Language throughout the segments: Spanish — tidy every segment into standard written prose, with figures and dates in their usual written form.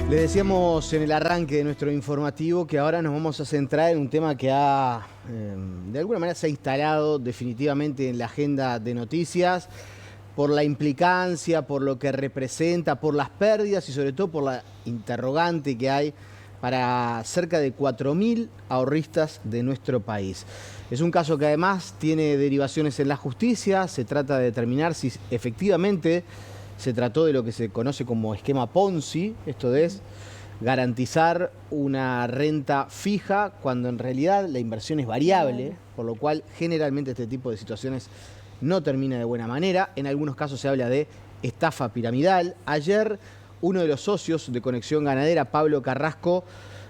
Le decíamos en el arranque de nuestro informativo que ahora nos vamos a centrar en un tema que de alguna manera se ha instalado definitivamente en la agenda de noticias por la implicancia, por lo que representa, por las pérdidas y sobre todo por la interrogante que hay para cerca de 4.000 ahorristas de nuestro país. Es un caso que además tiene derivaciones en la justicia. Se trata de determinar si efectivamente se trató de lo que se conoce como esquema Ponzi, esto es garantizar una renta fija cuando en realidad la inversión es variable, por lo cual generalmente este tipo de situaciones no termina de buena manera. En algunos casos se habla de estafa piramidal. Ayer uno de los socios de Conexión Ganadera, Pablo Carrasco,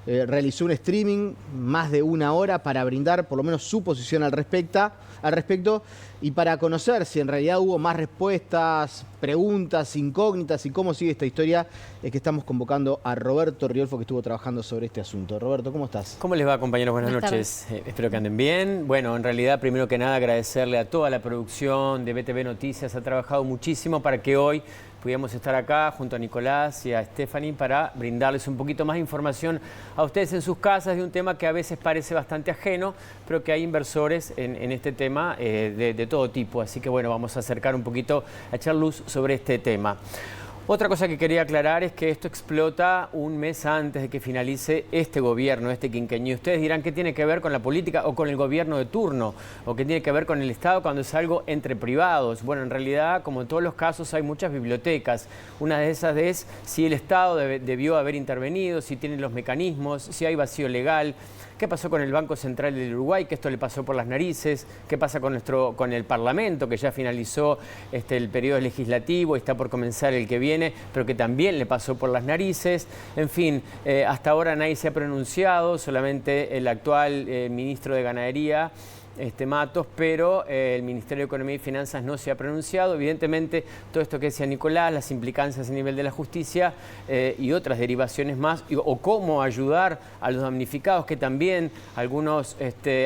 realizó un streaming más de 1 hora para brindar por lo menos su posición al respecto y para conocer si en realidad hubo más respuestas, preguntas, incógnitas y cómo sigue esta historia. Es que estamos convocando a Roberto Riolfo, que estuvo trabajando sobre este asunto. Roberto, ¿cómo estás? ¿Cómo les va, compañeros? Buenas noches. Espero que anden bien. Bueno, en realidad, primero que nada, agradecerle a toda la producción de BTV Noticias. Ha trabajado muchísimo para que hoy pudiéramos estar acá junto a Nicolás y a Stephanie para brindarles un poquito más de información a ustedes en sus casas de un tema que a veces parece bastante ajeno, pero que hay inversores en este tema de todo tipo. Así que bueno, vamos a acercar un poquito, a echar luz sobre este tema. Otra cosa que quería aclarar es que esto explota un mes antes de que finalice este gobierno, este quinquenio. Ustedes dirán, ¿qué tiene que ver con la política o con el gobierno de turno? ¿O qué tiene que ver con el Estado cuando es algo entre privados? Bueno, en realidad, como en todos los casos, hay muchas bibliotecas. Una de esas es si el Estado debió haber intervenido, si tiene los mecanismos, si hay vacío legal. ¿Qué pasó con el Banco Central del Uruguay? Que esto le pasó por las narices. ¿Qué pasa con el Parlamento, que ya finalizó el periodo legislativo y está por comenzar el que viene, pero que también le pasó por las narices? En fin, hasta ahora nadie se ha pronunciado, solamente el actual ministro de Ganadería, Matos, pero el Ministerio de Economía y Finanzas no se ha pronunciado. Evidentemente, todo esto que decía Nicolás, las implicancias a nivel de la justicia y otras derivaciones más, o cómo ayudar a los damnificados, que también algunos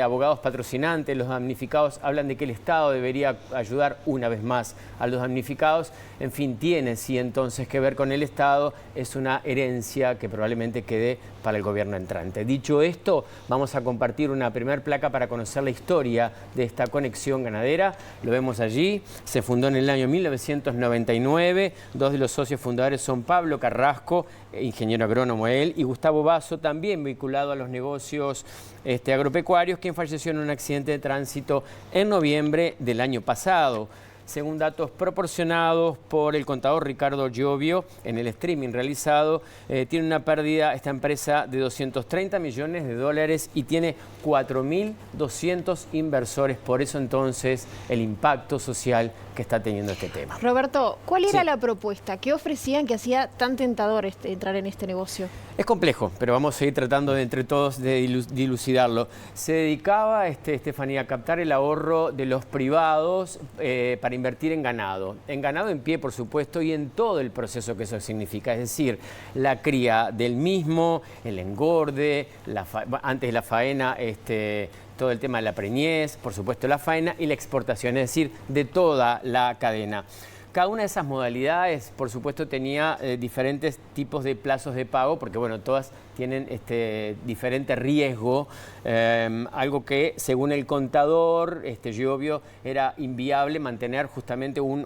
abogados patrocinantes, los damnificados, hablan de que el Estado debería ayudar una vez más a los damnificados. En fin, tiene sí entonces que ver con el Estado, es una herencia que probablemente quede para el gobierno entrante. Dicho esto, vamos a compartir una primer placa para conocer la historia de esta Conexión Ganadera. Lo vemos allí, se fundó en el año 1999, dos de los socios fundadores son Pablo Carrasco, ingeniero agrónomo él, y Gustavo Basso, también vinculado a los negocios agropecuarios, quien falleció en un accidente de tránsito en noviembre del año pasado. Según datos proporcionados por el contador Ricardo Giovio en el streaming realizado, tiene una pérdida esta empresa de 230 millones de dólares y tiene 4.200 inversores. Por eso entonces el impacto social que está teniendo este tema. Roberto, ¿cuál era la propuesta? ¿Qué ofrecían que hacía tan tentador entrar en este negocio? Es complejo, pero vamos a ir tratando entre todos de dilucidarlo. Se dedicaba, Estefanía, a captar el ahorro de los privados para invertir en ganado en pie, por supuesto, y en todo el proceso que eso significa, es decir, la cría del mismo, el engorde, antes de la faena, todo el tema de la preñez, por supuesto la faena y la exportación, es decir, de toda la cadena. Cada una de esas modalidades, por supuesto, tenía diferentes tipos de plazos de pago, porque bueno, todas tienen diferente riesgo, algo que según el contador, Giovio, era inviable mantener justamente un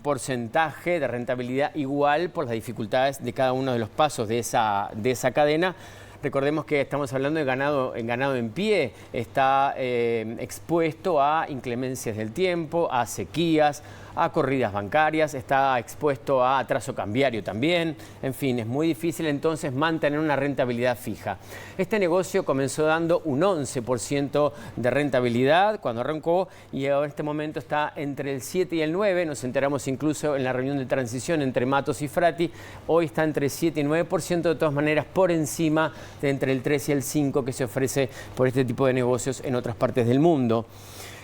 porcentaje de rentabilidad igual por las dificultades de cada uno de los pasos de esa cadena. Recordemos que estamos hablando de ganado en pie, está expuesto a inclemencias del tiempo, a sequías, a corridas bancarias, está expuesto a atraso cambiario también. En fin, es muy difícil entonces mantener una rentabilidad fija. Este negocio comenzó dando un 11% de rentabilidad cuando arrancó y en este momento está entre el 7 y el 9. Nos enteramos incluso en la reunión de transición entre Matos y Frati. Hoy está entre 7 y 9%, de todas maneras por encima de entre el 3 y el 5 que se ofrece por este tipo de negocios en otras partes del mundo.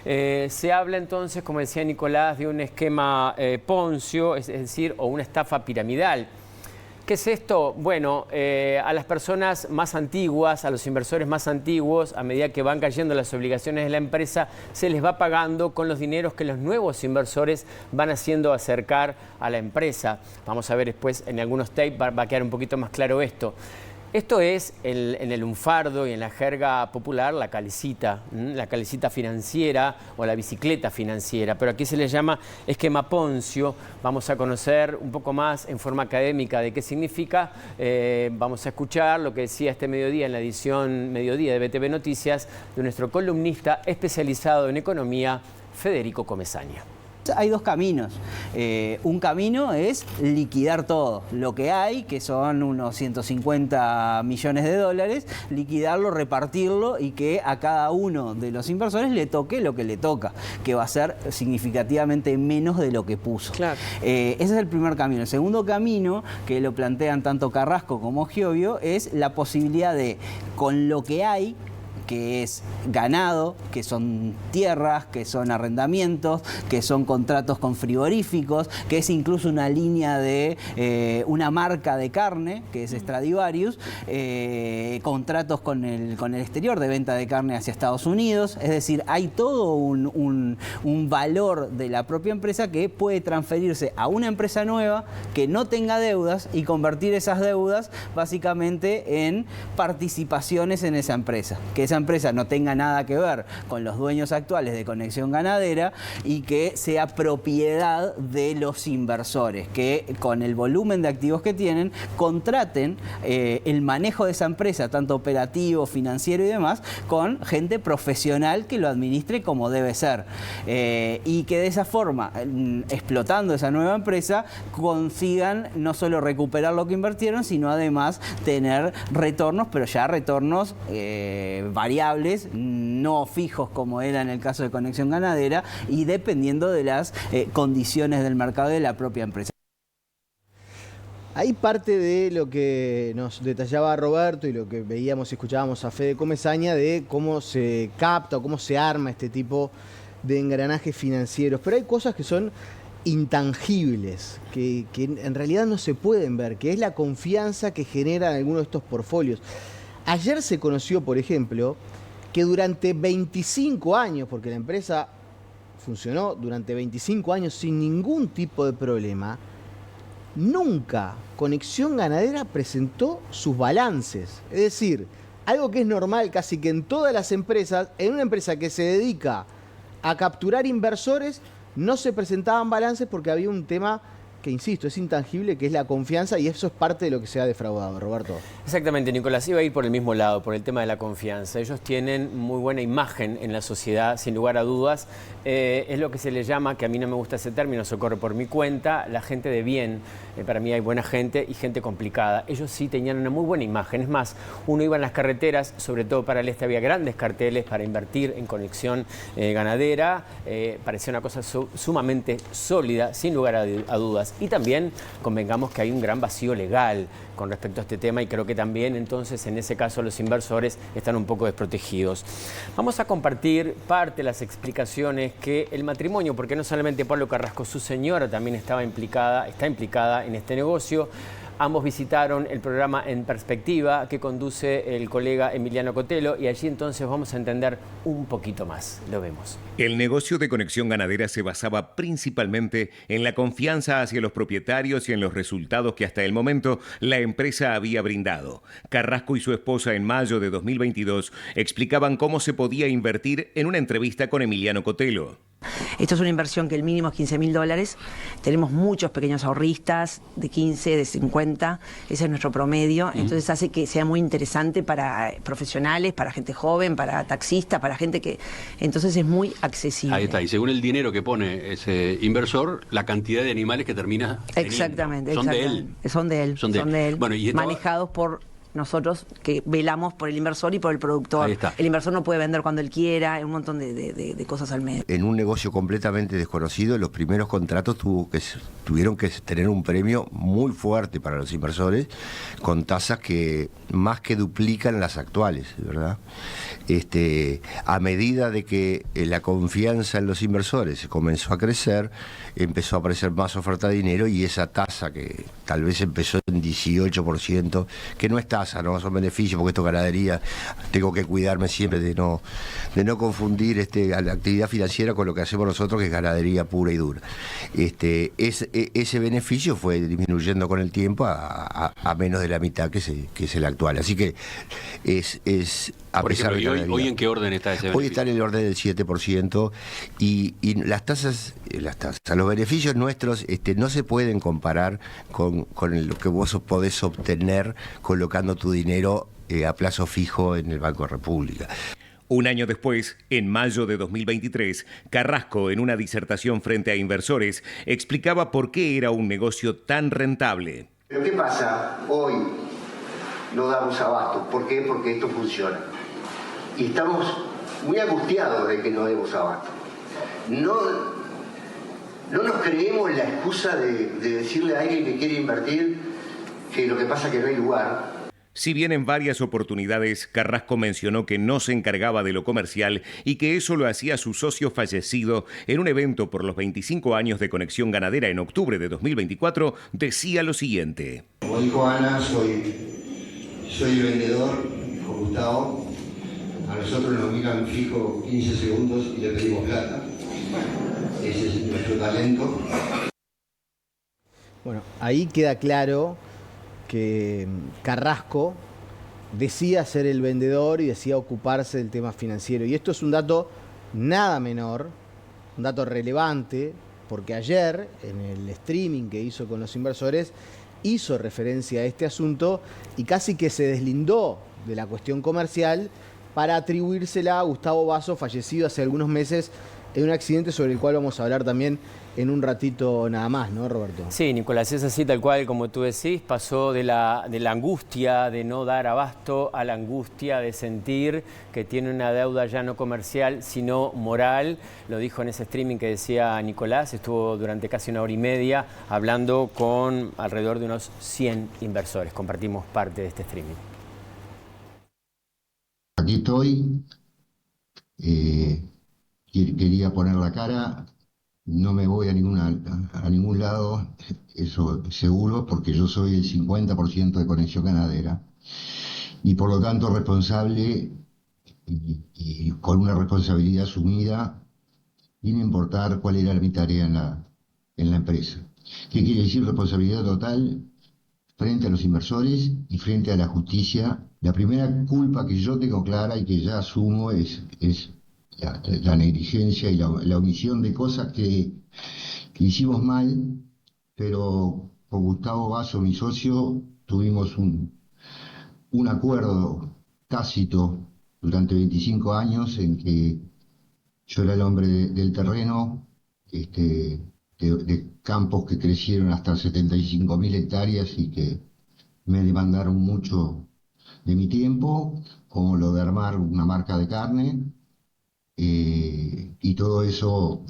Se habla entonces, como decía Nicolás, de un esquema Poncio, es decir, o una estafa piramidal. ¿Qué es esto? Bueno, a las personas más antiguas, a los inversores más antiguos, a medida que van cayendo las obligaciones de la empresa, se les va pagando con los dineros que los nuevos inversores van haciendo acercar a la empresa. Vamos a ver después en algunos tapes, va a quedar un poquito más claro esto. Esto es, en el lunfardo y en la jerga popular, la calecita financiera o la bicicleta financiera, pero aquí se le llama esquema Poncio. Vamos a conocer un poco más en forma académica de qué significa. Vamos a escuchar lo que decía este mediodía en la edición Mediodía de BTV Noticias de nuestro columnista especializado en economía, Federico Comesaña. Hay dos caminos. Un camino es liquidar todo lo que hay, que son unos 150 millones de dólares, liquidarlo, repartirlo y que a cada uno de los inversores le toque lo que le toca, que va a ser significativamente menos de lo que puso. Claro. Ese es el primer camino. El segundo camino, que lo plantean tanto Carrasco como Giovio, es la posibilidad de, con lo que hay, que es ganado, que son tierras, que son arrendamientos, que son contratos con frigoríficos, que es incluso una línea de una marca de carne, que es Stradivarius, contratos con el exterior de venta de carne hacia Estados Unidos. Es decir, hay todo un valor de la propia empresa que puede transferirse a una empresa nueva que no tenga deudas y convertir esas deudas básicamente en participaciones en esa empresa. Que esa empresa no tenga nada que ver con los dueños actuales de Conexión Ganadera y que sea propiedad de los inversores, que con el volumen de activos que tienen contraten el manejo de esa empresa, tanto operativo, financiero y demás, con gente profesional que lo administre como debe ser. Y que de esa forma, explotando esa nueva empresa, consigan no solo recuperar lo que invirtieron, sino además tener retornos, pero ya retornos variables, no fijos como era en el caso de Conexión Ganadera y dependiendo de las condiciones del mercado y de la propia empresa. Ahí parte de lo que nos detallaba Roberto y lo que veíamos y escuchábamos a Fede Comesaña de cómo se capta o cómo se arma este tipo de engranajes financieros. Pero hay cosas que son intangibles, que en realidad no se pueden ver, que es la confianza que generan algunos de estos portfolios. Ayer se conoció, por ejemplo, que durante 25 años, porque la empresa funcionó durante 25 años sin ningún tipo de problema, nunca Conexión Ganadera presentó sus balances. Es decir, algo que es normal casi que en todas las empresas, en una empresa que se dedica a capturar inversores, no se presentaban balances porque había un tema que, insisto, es intangible, que es la confianza, y eso es parte de lo que se ha defraudado, Roberto. Exactamente, Nicolás, iba a ir por el mismo lado, por el tema de la confianza. Ellos tienen muy buena imagen en la sociedad, sin lugar a dudas. Es lo que se le llama, que a mí no me gusta ese término, socorro por mi cuenta, la gente de bien. Para mí hay buena gente y gente complicada. Ellos sí tenían una muy buena imagen. Es más, uno iba en las carreteras, sobre todo para el este, había grandes carteles para invertir en Conexión Ganadera. Parecía una cosa sumamente sólida, sin lugar a dudas. Y también convengamos que hay un gran vacío legal con respecto a este tema y creo que también entonces en ese caso los inversores están un poco desprotegidos. Vamos a compartir parte de las explicaciones que el matrimonio, porque no solamente Pablo Carrasco, su señora también está implicada en este negocio. Ambos visitaron el programa En Perspectiva que conduce el colega Emiliano Cotelo y allí entonces vamos a entender un poquito más. Lo vemos. El negocio de Conexión Ganadera se basaba principalmente en la confianza hacia los propietarios y en los resultados que hasta el momento la empresa había brindado. Carrasco y su esposa en mayo de 2022 explicaban cómo se podía invertir en una entrevista con Emiliano Cotelo. Esto es una inversión que el mínimo es $15.000. Tenemos muchos pequeños ahorristas de 15, de 50. Ese es nuestro promedio. Entonces hace que sea muy interesante para profesionales, para gente joven, para taxistas, para gente que... Entonces es muy accesible. Ahí está. Y según el dinero que pone ese inversor, la cantidad de animales que termina teniendo. Exactamente. Son exactamente. de él. Son de él. Son de él. Bueno, y manejados por nosotros que velamos por el inversor y por el productor. Ahí está. El inversor no puede vender cuando él quiera, un montón de cosas al medio. En un negocio completamente desconocido, los primeros contratos tuvieron que tener un premio muy fuerte para los inversores, con tasas que más que duplican las actuales, ¿verdad? A medida de que la confianza en los inversores comenzó a crecer, empezó a aparecer más oferta de dinero, y esa tasa que tal vez empezó en 18%, que no es tasa, no son beneficios, porque esto es ganadería, tengo que cuidarme siempre de no confundir la actividad financiera con lo que hacemos nosotros, que es ganadería pura y dura. Ese beneficio fue disminuyendo con el tiempo a menos de la mitad, que es el actual. Así que a Por pesar ejemplo, de ¿hoy en qué orden está ese beneficio? Hoy está en el orden del 7%, y las tasas, los beneficios nuestros no se pueden comparar con lo que vos podés obtener colocando tu dinero a plazo fijo en el Banco República. Un año después, en mayo de 2023, Carrasco, en una disertación frente a inversores, explicaba por qué era un negocio tan rentable. ¿Pero qué pasa? Hoy no damos abasto. ¿Por qué? Porque esto funciona. Y estamos muy angustiados de que no demos abasto. No nos creemos la excusa de decirle a alguien que quiere invertir que lo que pasa es que no hay lugar. Si bien en varias oportunidades Carrasco mencionó que no se encargaba de lo comercial y que eso lo hacía su socio fallecido, en un evento por los 25 años de Conexión Ganadera en octubre de 2024, decía lo siguiente. Como dijo Ana, soy el vendedor, dijo Gustavo. A nosotros nos miran fijo 15 segundos y le pedimos plata. Ese es nuestro talento. Bueno, ahí queda claro que Carrasco decía ser el vendedor y decía ocuparse del tema financiero. Y esto es un dato nada menor, un dato relevante, porque ayer, en el streaming que hizo con los inversores, hizo referencia a este asunto y casi que se deslindó de la cuestión comercial para atribuírsela a Gustavo Basso, fallecido hace algunos meses en un accidente sobre el cual vamos a hablar también en un ratito nada más, ¿no, Roberto? Sí, Nicolás, es así tal cual como tú decís, pasó de la angustia de no dar abasto a la angustia de sentir que tiene una deuda ya no comercial, sino moral. Lo dijo en ese streaming que decía Nicolás, estuvo durante casi 1 hora y media hablando con alrededor de unos 100 inversores. Compartimos parte de este streaming. Aquí estoy, quería poner la cara, no me voy a ningún lado, eso seguro, porque yo soy el 50% de Conexión Ganadera y por lo tanto responsable y con una responsabilidad asumida, sin importar cuál era mi tarea en la empresa. ¿Qué quiere decir responsabilidad total? Frente a los inversores y frente a la justicia. La primera culpa que yo tengo clara y que ya asumo es la negligencia y la omisión de cosas que hicimos mal, pero con Gustavo Basso, mi socio, tuvimos un acuerdo tácito durante 25 años en que yo era el hombre del terreno, de campos que crecieron hasta 75.000 hectáreas y que me demandaron mucho de mi tiempo, como lo de armar una marca de carne, y todo eso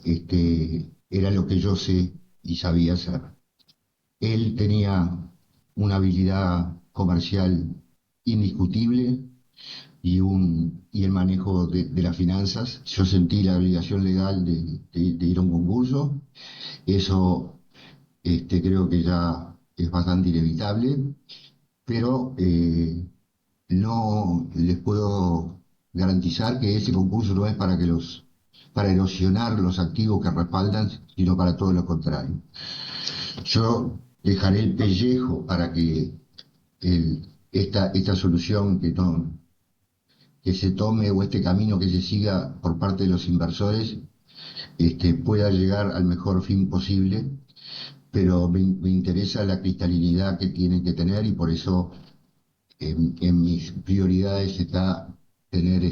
era lo que yo sé y sabía hacer. Él tenía una habilidad comercial indiscutible y el manejo de las finanzas. Yo sentí la obligación legal de ir a un concurso. Eso creo que ya es bastante inevitable, pero no les puedo garantizar que ese concurso no es para erosionar los activos que respaldan, sino para todo lo contrario. Yo dejaré el pellejo para que esta solución que se tome o este camino que se siga por parte de los inversores pueda llegar al mejor fin posible, pero me interesa la cristalinidad que tienen que tener y por eso en mis prioridades está tener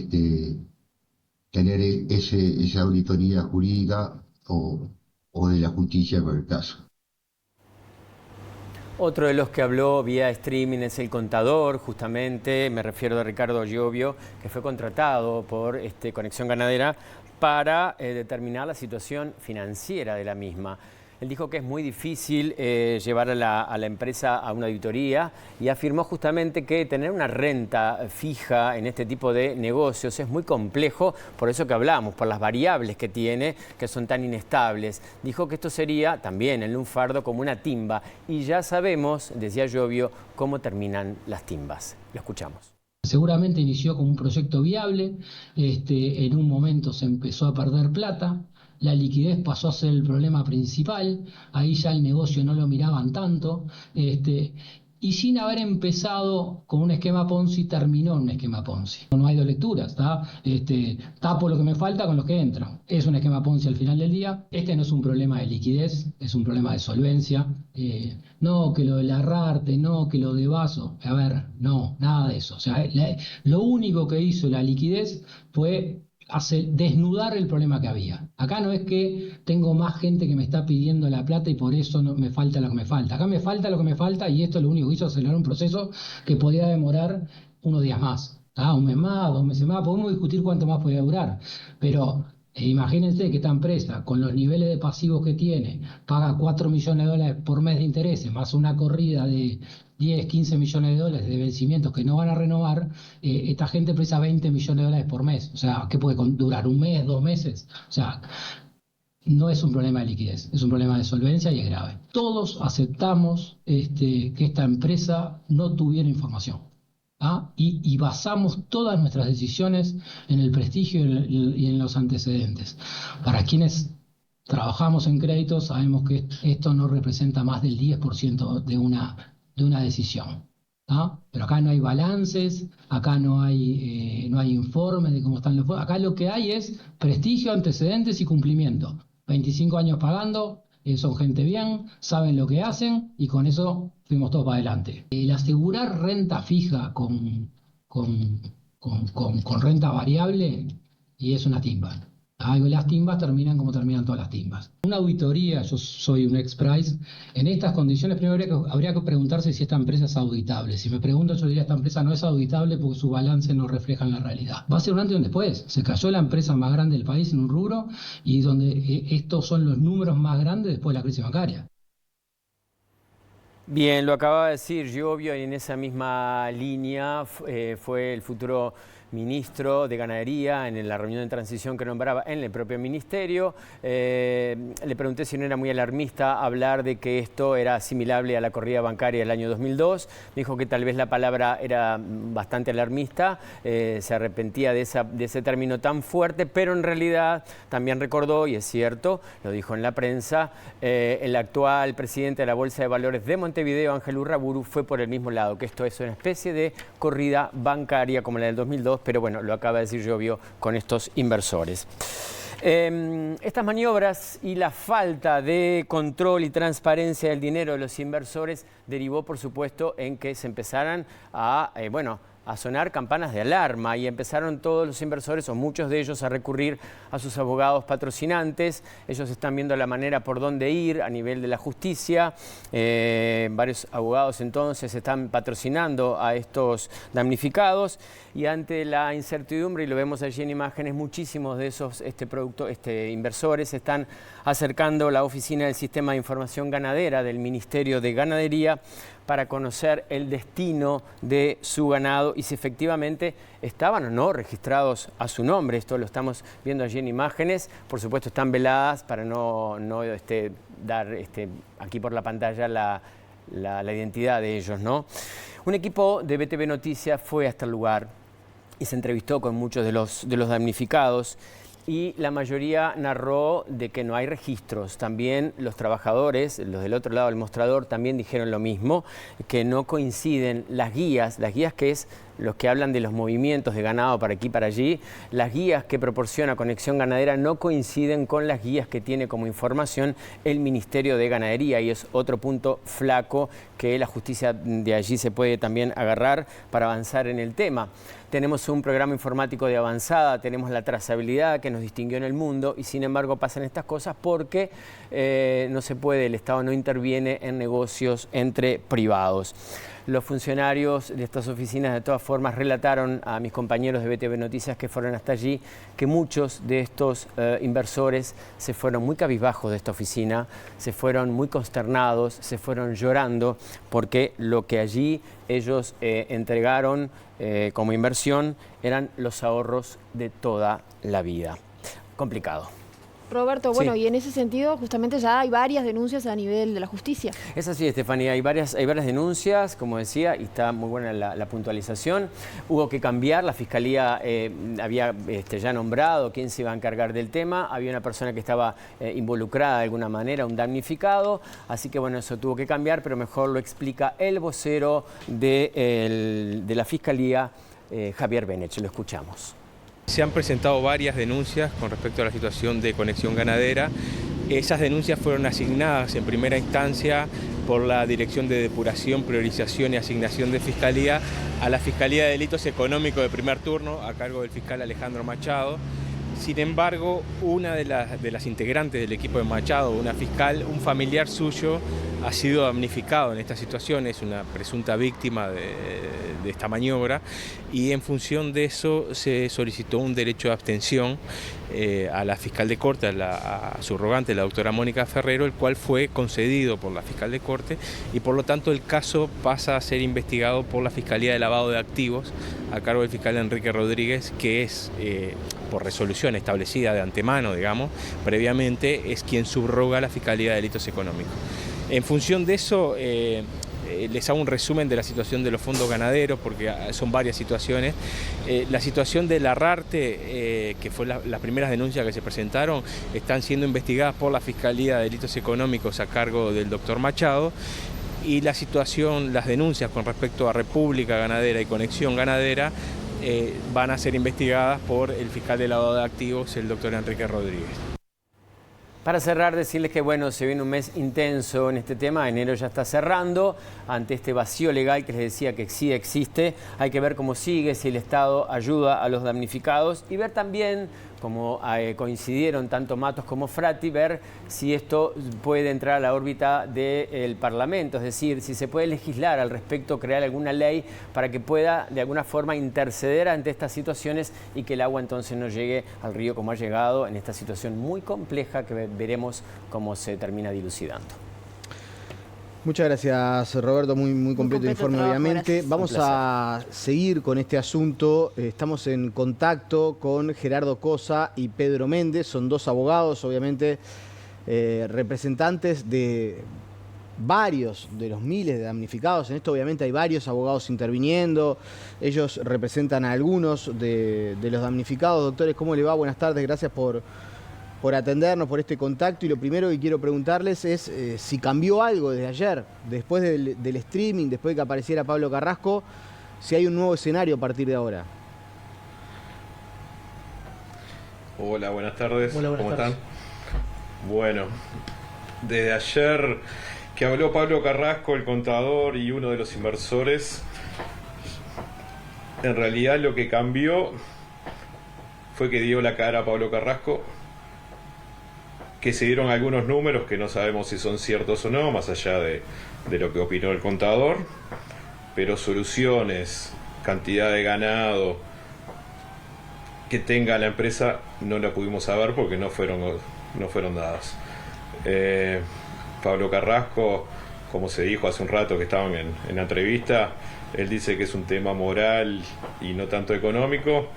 esa auditoría jurídica o de la justicia por el caso. Otro de los que habló vía streaming es el contador, justamente, me refiero a Ricardo Giovio, que fue contratado por Conexión Ganadera para determinar la situación financiera de la misma. Él dijo que es muy difícil llevar a la empresa a una auditoría y afirmó justamente que tener una renta fija en este tipo de negocios es muy complejo, por eso que hablamos, por las variables que tiene, que son tan inestables. Dijo que esto sería también el lunfardo como una timba y ya sabemos, decía Giovio, cómo terminan las timbas. Lo escuchamos. Seguramente inició como un proyecto viable, en un momento se empezó a perder plata, la liquidez pasó a ser el problema principal, ahí ya el negocio no lo miraban tanto, y sin haber empezado con un esquema Ponzi, terminó en un esquema Ponzi. No hay dos lecturas, tapo lo que me falta con lo que entro. Es un esquema Ponzi al final del día. Este no es un problema de liquidez, es un problema de solvencia. No, que lo del Arrarte, no, que lo de Vaso. A ver, no, nada de eso. O sea, lo único que hizo la liquidez fue desnudar el problema que había. Acá no es que tengo más gente que me está pidiendo la plata y por eso no me falta lo que me falta. Acá me falta lo que me falta y esto lo único que hizo es acelerar un proceso que podía demorar unos días más. Un mes más, 2 meses más, podemos discutir cuánto más podía durar. Pero imagínense que esta empresa, con los niveles de pasivos que tiene, paga 4 millones de dólares por mes de intereses, más una corrida de 10, 15 millones de dólares de vencimientos que no van a renovar, esta gente precisa 20 millones de dólares por mes. O sea, ¿qué puede durar? ¿1 mes, 2 meses? O sea, no es un problema de liquidez, es un problema de solvencia y es grave. Todos aceptamos que esta empresa no tuviera información. Y basamos todas nuestras decisiones en el prestigio y en los antecedentes. Para quienes trabajamos en crédito sabemos que esto no representa más del 10% de una decisión. Pero acá no hay balances, acá no hay informes de cómo están los fondos. Acá lo que hay es prestigio, antecedentes y cumplimiento. 25 años pagando, son gente bien, saben lo que hacen y con eso fuimos todos para adelante. El asegurar renta fija con renta variable y es una timba. Las timbas terminan como terminan todas las timbas. Una auditoría, yo soy un ex-Price, en estas condiciones primero habría que preguntarse si esta empresa es auditable. Si me pregunto, yo diría esta empresa no es auditable porque su balance no refleja la realidad. Va a ser un antes y un después. Se cayó la empresa más grande del país en un rubro y donde estos son los números más grandes después de la crisis bancaria. Bien, lo acaba de decir Giovio y en esa misma línea fue el futuro ministro de Ganadería en la reunión de transición que nombraba en el propio ministerio. Le pregunté si no era muy alarmista hablar de que esto era asimilable a la corrida bancaria del año 2002. Me dijo que tal vez la palabra era bastante alarmista, se arrepentía de ese término tan fuerte, pero en realidad también recordó, y es cierto, lo dijo en la prensa, el actual presidente de la Bolsa de Valores de Montevideo, Ángel Urraburu, fue por el mismo lado, que esto es una especie de corrida bancaria como la del 2002, pero bueno, lo acaba de decir Giovio con estos inversores. Estas maniobras y la falta de control y transparencia del dinero de los inversores derivó, por supuesto, en que se empezaran a sonar campanas de alarma y empezaron todos los inversores, o muchos de ellos, a recurrir a sus abogados patrocinantes. Ellos están viendo la manera por dónde ir a nivel de la justicia. Varios abogados entonces están patrocinando a estos damnificados y ante la incertidumbre, y lo vemos allí en imágenes, muchísimos de esos inversores se están acercando a la oficina del Sistema de Información Ganadera del Ministerio de Ganadería para conocer el destino de su ganado y si efectivamente estaban o no registrados a su nombre. Esto lo estamos viendo allí en imágenes. Por supuesto están veladas para no dar aquí por la pantalla la identidad de ellos, ¿no? Un equipo de BTV Noticias fue hasta el lugar y se entrevistó con muchos de los damnificados. Y la mayoría narró de que no hay registros. También los trabajadores, los del otro lado del mostrador, también dijeron lo mismo, que no coinciden las guías que es los que hablan de los movimientos de ganado para aquí y para allí, las guías que proporciona Conexión Ganadera no coinciden con las guías que tiene como información el Ministerio de Ganadería, y es otro punto flaco que la justicia de allí se puede también agarrar para avanzar en el tema. Tenemos un programa informático de avanzada, tenemos la trazabilidad que nos distinguió en el mundo, y sin embargo pasan estas cosas porque no se puede, el Estado no interviene en negocios entre privados. Los funcionarios de estas oficinas de todas formas relataron a mis compañeros de BTV Noticias que fueron hasta allí que muchos de estos inversores se fueron muy cabizbajos de esta oficina, se fueron muy consternados, se fueron llorando porque lo que allí ellos entregaron como inversión eran los ahorros de toda la vida. Complicado. Roberto, bueno, Sí. y en ese sentido justamente ya hay varias denuncias a nivel de la justicia. Es así, Estefanía, hay varias denuncias, como decía, y está muy buena la puntualización. Hubo que cambiar, la Fiscalía había ya nombrado quién se iba a encargar del tema, había una persona que estaba involucrada de alguna manera, un damnificado, así que bueno, eso tuvo que cambiar, pero mejor lo explica el vocero de la Fiscalía, Javier Benech, lo escuchamos. Se han presentado varias denuncias con respecto a la situación de Conexión Ganadera. Esas denuncias fueron asignadas en primera instancia por la Dirección de Depuración, Priorización y Asignación de Fiscalía a la Fiscalía de Delitos Económicos de primer turno, a cargo del fiscal Alejandro Machado. Sin embargo, una de las integrantes del equipo de Machado, una fiscal, un familiar suyo, ha sido damnificado en esta situación, es una presunta víctima de esta maniobra, y en función de eso se solicitó un derecho de abstención a la fiscal de corte, a la subrogante, la doctora Mónica Ferrero, el cual fue concedido por la fiscal de corte, y por lo tanto el caso pasa a ser investigado por la Fiscalía de Lavado de Activos, a cargo del fiscal Enrique Rodríguez, que es, por resolución establecida de antemano, digamos, previamente, es quien subroga la Fiscalía de Delitos Económicos. En función de eso, les hago un resumen de la situación de los fondos ganaderos, porque son varias situaciones. La situación de la Rarte, que fue las primeras denuncias que se presentaron, están siendo investigadas por la Fiscalía de Delitos Económicos a cargo del doctor Machado, y la situación, las denuncias con respecto a República Ganadera y Conexión Ganadera van a ser investigadas por el fiscal de lavado de activos, el doctor Enrique Rodríguez. Para cerrar, decirles que bueno, se viene un mes intenso en este tema, enero ya está cerrando, ante este vacío legal que les decía que sí existe, hay que ver cómo sigue, si el Estado ayuda a los damnificados, y ver también, como coincidieron tanto Matos como Frati, ver si esto puede entrar a la órbita del Parlamento, es decir, si se puede legislar al respecto, crear alguna ley para que pueda de alguna forma interceder ante estas situaciones y que el agua entonces no llegue al río como ha llegado en esta situación muy compleja que veremos cómo se termina dilucidando. Muchas gracias, Roberto, muy completo el informe, trabajo, obviamente. gracias. Vamos a seguir con este asunto. Estamos en contacto con Gerardo Cosa y Pedro Méndez, son dos abogados, obviamente, representantes de varios de los miles de damnificados. En esto obviamente hay varios abogados interviniendo, ellos representan a algunos de los damnificados. Doctores, ¿cómo le va? Buenas tardes, gracias por atendernos, por este contacto, y lo primero que quiero preguntarles es si cambió algo desde ayer, después del streaming, después de que apareciera Pablo Carrasco, si hay un nuevo escenario a partir de ahora. Hola, buenas tardes. Hola, buenas ¿Cómo tardes. están? Bueno, desde ayer que habló Pablo Carrasco, el contador y uno de los inversores, en realidad lo que cambió fue que dio la cara a Pablo Carrasco, que se dieron algunos números que no sabemos si son ciertos o no, más allá de lo que opinó el contador, pero soluciones, cantidad de ganado que tenga la empresa no la pudimos saber porque no fueron dadas. Pablo Carrasco, como se dijo hace un rato que estaban en la entrevista, él dice que es un tema moral y no tanto económico.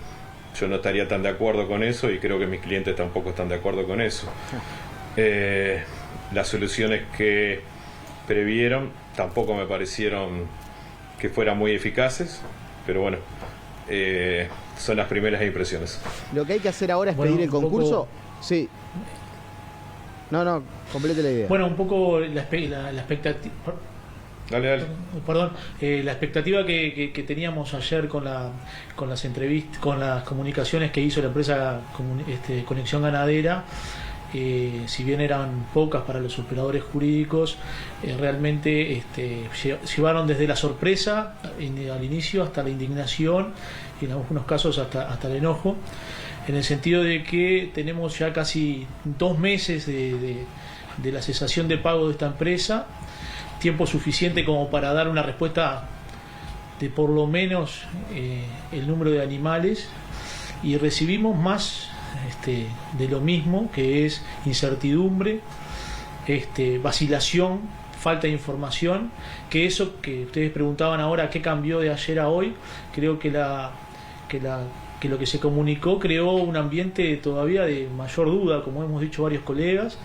Yo no estaría tan de acuerdo con eso y creo que mis clientes tampoco están de acuerdo con eso. Las soluciones que previeron tampoco me parecieron que fueran muy eficaces, pero bueno, son las primeras impresiones. Lo que hay que hacer ahora es pedir el concurso. Sí. No, complete la idea. Bueno, un poco la expectativa. Dale. Perdón, la expectativa que teníamos ayer con las entrevistas, con las comunicaciones que hizo la empresa Conexión Ganadera, si bien eran pocas para los operadores jurídicos, realmente llevaron desde la sorpresa al inicio hasta la indignación y en algunos casos hasta el enojo, en el sentido de que tenemos ya casi 2 meses de la cesación de pago de esta empresa, tiempo suficiente como para dar una respuesta de por lo menos el número de animales, y recibimos más de lo mismo, que es incertidumbre, vacilación, falta de información, que eso que ustedes preguntaban ahora, ¿qué cambió de ayer a hoy? Creo que lo que se comunicó creó un ambiente todavía de mayor duda, como hemos dicho varios colegas,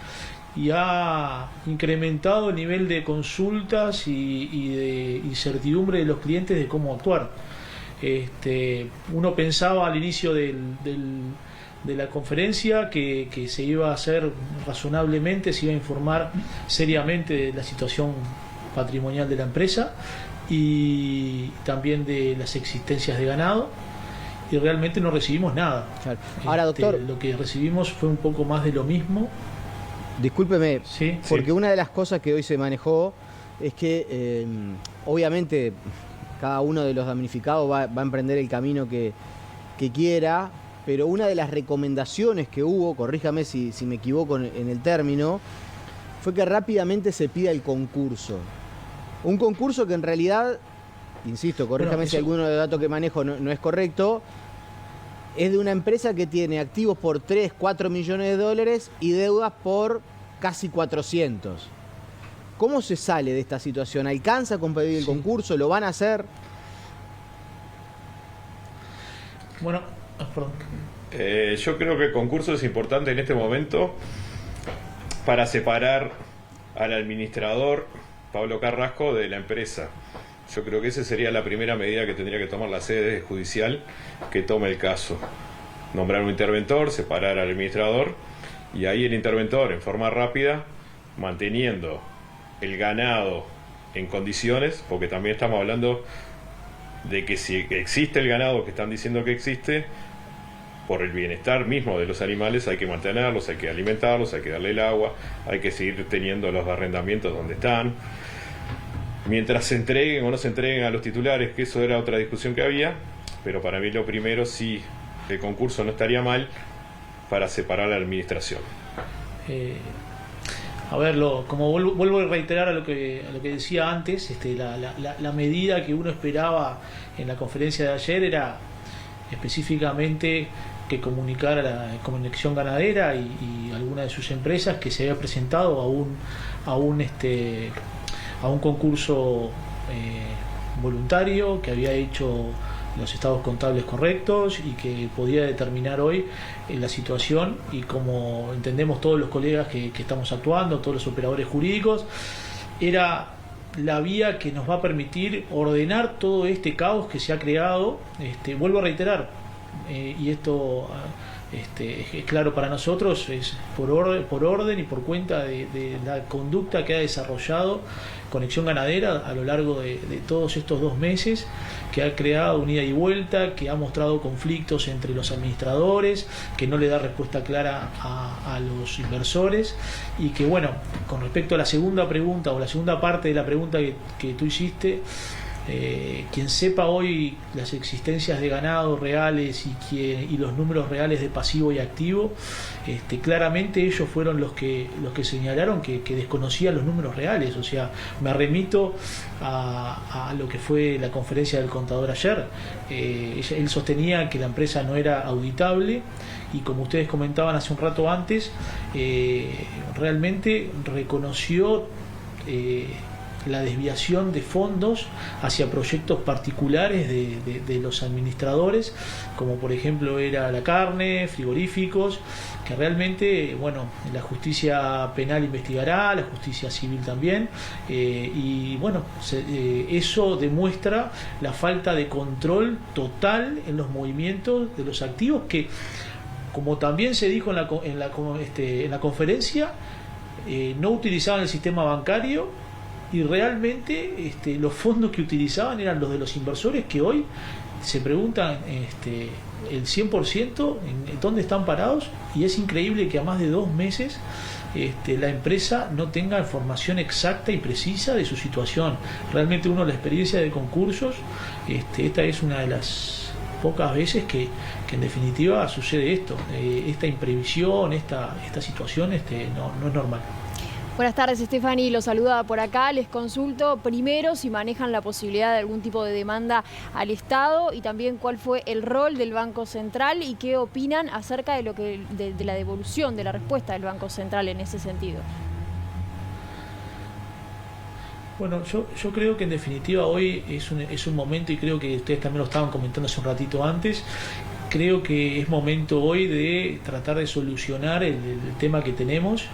y ha incrementado el nivel de consultas y de incertidumbre de los clientes de cómo actuar. Uno pensaba al inicio de la conferencia que se iba a hacer razonablemente, se iba a informar seriamente de la situación patrimonial de la empresa y también de las existencias de ganado, y realmente no recibimos nada. Claro. Ahora, doctor, lo que recibimos fue un poco más de lo mismo. Discúlpeme, porque una de las cosas que hoy se manejó es que obviamente cada uno de los damnificados va a emprender el camino que quiera, pero una de las recomendaciones que hubo, corríjame si me equivoco en el término, fue que rápidamente se pida el concurso. Un concurso que en realidad, insisto, corríjame si alguno de los datos que manejo no es correcto, es de una empresa que tiene activos por 3, 4 millones de dólares y deudas por casi 400. ¿Cómo se sale de esta situación? ¿Alcanza con pedir el concurso? ¿Lo van a hacer? Bueno, perdón. Yo creo que el concurso es importante en este momento para separar al administrador Pablo Carrasco de la empresa. Yo creo que esa sería la primera medida que tendría que tomar la sede judicial que tome el caso. Nombrar un interventor, separar al administrador, y ahí el interventor, en forma rápida, manteniendo el ganado en condiciones, porque también estamos hablando de que si existe el ganado que están diciendo que existe, por el bienestar mismo de los animales hay que mantenerlos, hay que alimentarlos, hay que darle el agua, hay que seguir teniendo los arrendamientos donde están. Mientras se entreguen o no se entreguen a los titulares, que eso era otra discusión que había, pero para mí lo primero, sí, el concurso no estaría mal para separar la administración. A ver, como vuelvo a reiterar a lo que decía antes, la medida que uno esperaba en la conferencia de ayer era específicamente que comunicara la Conexión Ganadera y alguna de sus empresas que se había presentado a un concurso voluntario, que había hecho los estados contables correctos y que podía determinar hoy la situación, y como entendemos todos los colegas que estamos actuando, todos los operadores jurídicos, era la vía que nos va a permitir ordenar todo este caos que se ha creado. Vuelvo a reiterar, y esto es claro para nosotros, es por orden y por cuenta de la conducta que ha desarrollado Conexión Ganadera a lo largo de todos estos 2 meses, que ha creado un ida y vuelta, que ha mostrado conflictos entre los administradores, que no le da respuesta clara a los inversores, y que, bueno, con respecto a la segunda pregunta o la segunda parte de la pregunta que tú hiciste, quien sepa hoy las existencias de ganado reales y los números reales de pasivo y activo, claramente ellos fueron los que señalaron que desconocían los números reales. O sea, me remito a lo que fue la conferencia del contador ayer. Él sostenía que la empresa no era auditable, y como ustedes comentaban hace un rato antes, realmente reconoció la desviación de fondos hacia proyectos particulares de los administradores, como por ejemplo era la carne, frigoríficos, que realmente, bueno, la justicia penal investigará, la justicia civil también, y bueno, eso demuestra la falta de control total en los movimientos de los activos, que, como también se dijo en la conferencia, no utilizaban el sistema bancario, y realmente los fondos que utilizaban eran los de los inversores que hoy se preguntan el 100% en dónde están parados, y es increíble que a más de 2 meses la empresa no tenga información exacta y precisa de su situación. Realmente uno, la experiencia de concursos, esta es una de las pocas veces que en definitiva sucede esto, esta imprevisión, esta situación no es normal. Buenas tardes, Stephanie, los saludaba por acá. Les consulto primero si manejan la posibilidad de algún tipo de demanda al Estado, y también cuál fue el rol del Banco Central y qué opinan acerca de la devolución, de la respuesta del Banco Central en ese sentido. Bueno, yo creo que en definitiva hoy es un momento, y creo que ustedes también lo estaban comentando hace un ratito antes. Creo que es momento hoy de tratar de solucionar el tema que tenemos.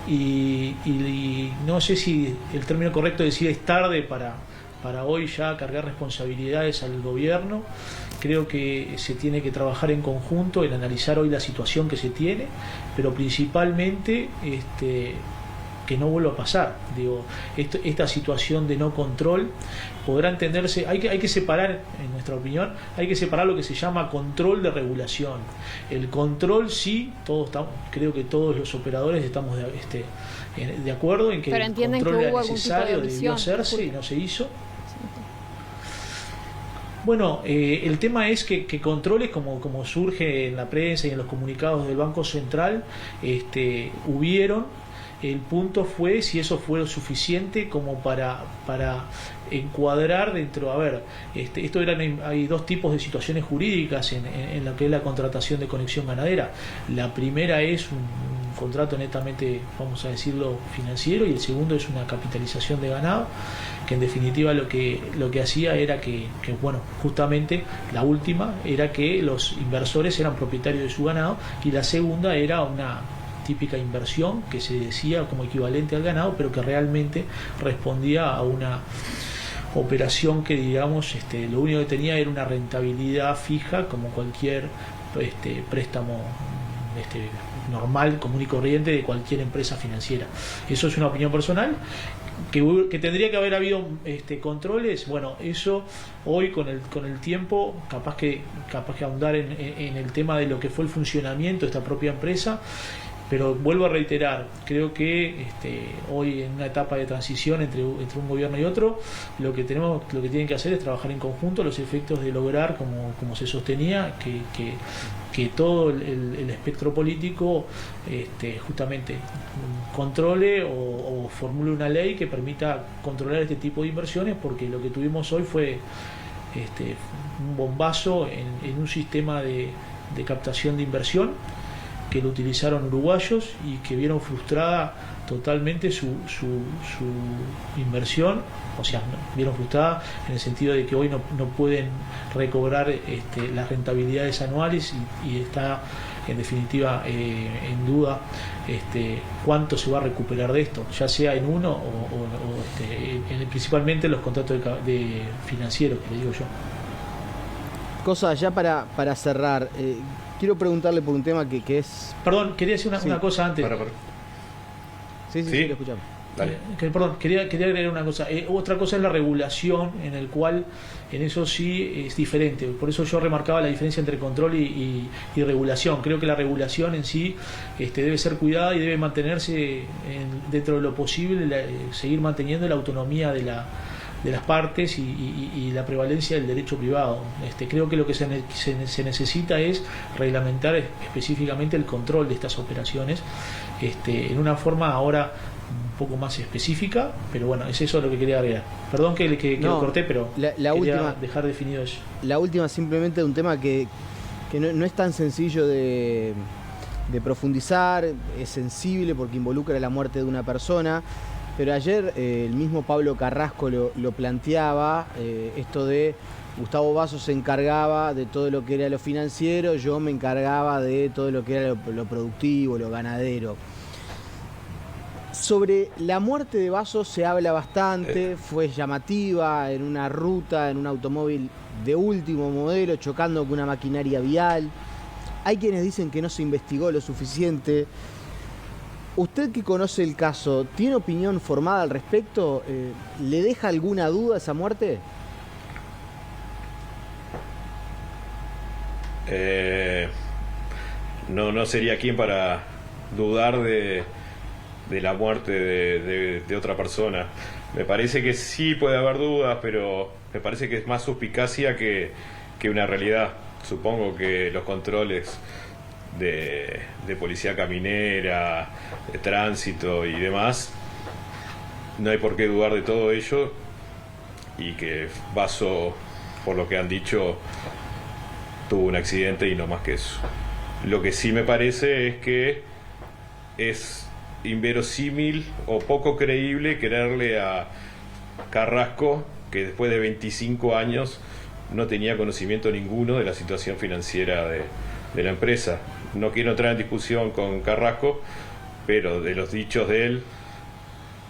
Y no sé si el término correcto es decir es tarde para hoy ya cargar responsabilidades al gobierno. Creo que se tiene que trabajar en conjunto en analizar hoy la situación que se tiene, pero principalmente que no vuelva a pasar. Esta situación de no control podrá entenderse, hay que separar, en nuestra opinión, hay que separar lo que se llama control de regulación. El control sí, creo que todos los operadores estamos de acuerdo en que el control era necesario, debió hacerse y no se hizo. Bueno, el tema es que controles, como surge en la prensa y en los comunicados del Banco Central, hubieron. El punto fue si eso fue suficiente como para encuadrar dentro. Hay 2 tipos de situaciones jurídicas en lo que es la contratación de conexión ganadera. La primera es un contrato netamente, vamos a decirlo, financiero, y el segundo es una capitalización de ganado, que en definitiva lo que hacía era que justamente la última era que los inversores eran propietarios de su ganado, y la segunda era una típica inversión que se decía como equivalente al ganado, pero que realmente respondía a una operación que, digamos, lo único que tenía era una rentabilidad fija como cualquier préstamo normal, común y corriente de cualquier empresa financiera. Eso es una opinión personal. Que tendría que haber habido controles. Bueno, eso hoy con el tiempo capaz que ahondar en el tema de lo que fue el funcionamiento de esta propia empresa. Pero vuelvo a reiterar, creo que hoy en una etapa de transición entre un gobierno y otro, lo que tienen que hacer es trabajar en conjunto los efectos de lograr, como se sostenía, que todo el espectro político justamente controle o formule una ley que permita controlar este tipo de inversiones, porque lo que tuvimos hoy fue un bombazo en un sistema de captación de inversión que lo utilizaron uruguayos y que vieron frustrada totalmente su inversión, o sea, vieron frustrada en el sentido de que hoy no pueden recobrar las rentabilidades anuales, y está en definitiva en duda cuánto se va a recuperar de esto, ya sea en uno o principalmente en los contratos de financieros, que le digo yo. Cosa ya para cerrar, quiero preguntarle por un tema que es... Perdón, quería decir una cosa antes. Sí, lo escuchamos. Perdón, quería agregar una cosa. Otra cosa es la regulación, en eso sí es diferente. Por eso yo remarcaba la diferencia entre control y regulación. Creo que la regulación en sí debe ser cuidada y debe mantenerse dentro de lo posible, seguir manteniendo la autonomía de las partes y la prevalencia del derecho privado. Creo que lo que se necesita es reglamentar específicamente el control de estas operaciones en una forma ahora un poco más específica, pero bueno, es eso lo que quería agregar. Perdón que lo corté, pero quería última, dejar definido eso. La última, simplemente de un tema que no es tan sencillo de profundizar, es sensible porque involucra la muerte de una persona. Pero ayer el mismo Pablo Carrasco lo planteaba, esto de Gustavo Basso se encargaba de todo lo que era lo financiero, yo me encargaba de todo lo que era lo productivo, lo ganadero. Sobre la muerte de Basso se habla bastante, fue llamativa en una ruta, en un automóvil de último modelo, chocando con una maquinaria vial. Hay quienes dicen que no se investigó lo suficiente. Usted que conoce el caso, ¿tiene opinión formada al respecto? ¿Le deja alguna duda esa muerte? No sería quien para dudar de la muerte de otra persona. Me parece que sí puede haber dudas, pero me parece que es más suspicacia que una realidad. Supongo que los controles de policía caminera, de tránsito y demás, no hay por qué dudar de todo ello, y que Basso, por lo que han dicho, tuvo un accidente y no más que eso. Lo que sí me parece es que es inverosímil o poco creíble creerle a Carrasco que después de 25 años no tenía conocimiento ninguno de la situación financiera de la empresa. No quiero entrar en discusión con Carrasco, pero de los dichos de él,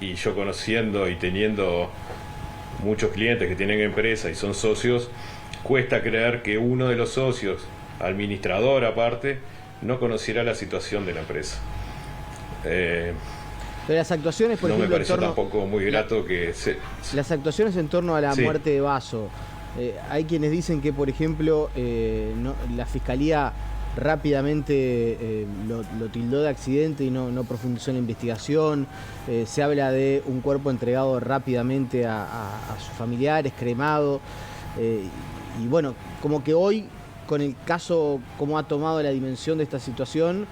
y yo conociendo y teniendo muchos clientes que tienen empresa y son socios, cuesta creer que uno de los socios, administrador aparte, no conociera la situación de la empresa. Pero las actuaciones, por ejemplo, no me pareció tampoco muy grato las actuaciones en torno a la muerte de Basso. Hay quienes dicen que, por ejemplo, la Fiscalía rápidamente lo tildó de accidente y no profundizó en la investigación. Se habla de un cuerpo entregado rápidamente a sus familiares, cremado. Y bueno, como que hoy, con el caso, como ha tomado la dimensión de esta situación,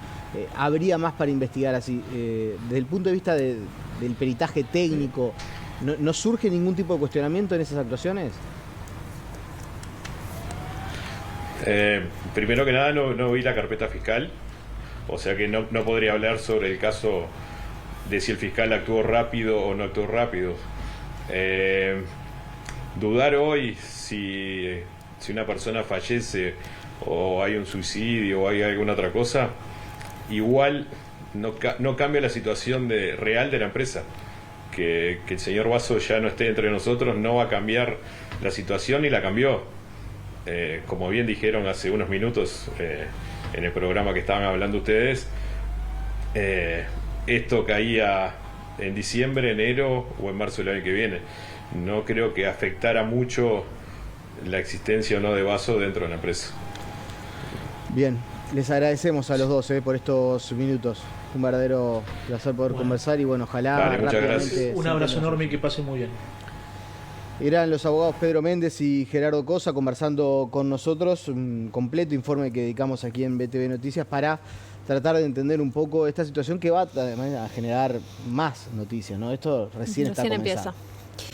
habría más para investigar así. Desde el punto de vista del peritaje técnico, ¿no surge ningún tipo de cuestionamiento en esas actuaciones? Primero que nada, no vi la carpeta fiscal, o sea que no podría hablar sobre el caso de si el fiscal actuó rápido o no actuó rápido. Dudar hoy si una persona fallece o hay un suicidio o hay alguna otra cosa, igual no cambia la situación real de la empresa. Que el señor Basso ya no esté entre nosotros no va a cambiar la situación, y la cambió. Como bien dijeron hace unos minutos en el programa que estaban hablando ustedes, esto caía en diciembre, enero o en marzo del año que viene. No creo que afectara mucho la existencia o no de Basso dentro de la empresa. Bien, les agradecemos a los dos por estos minutos. Un verdadero placer poder conversar y bueno, ojalá rápidamente. Un abrazo enorme y que pasen muy bien. Eran los abogados Pedro Méndez y Gerardo Cosa conversando con nosotros, un completo informe que dedicamos aquí en BTV Noticias para tratar de entender un poco esta situación que va a generar más noticias, ¿no? Esto recién está comenzando. Empieza.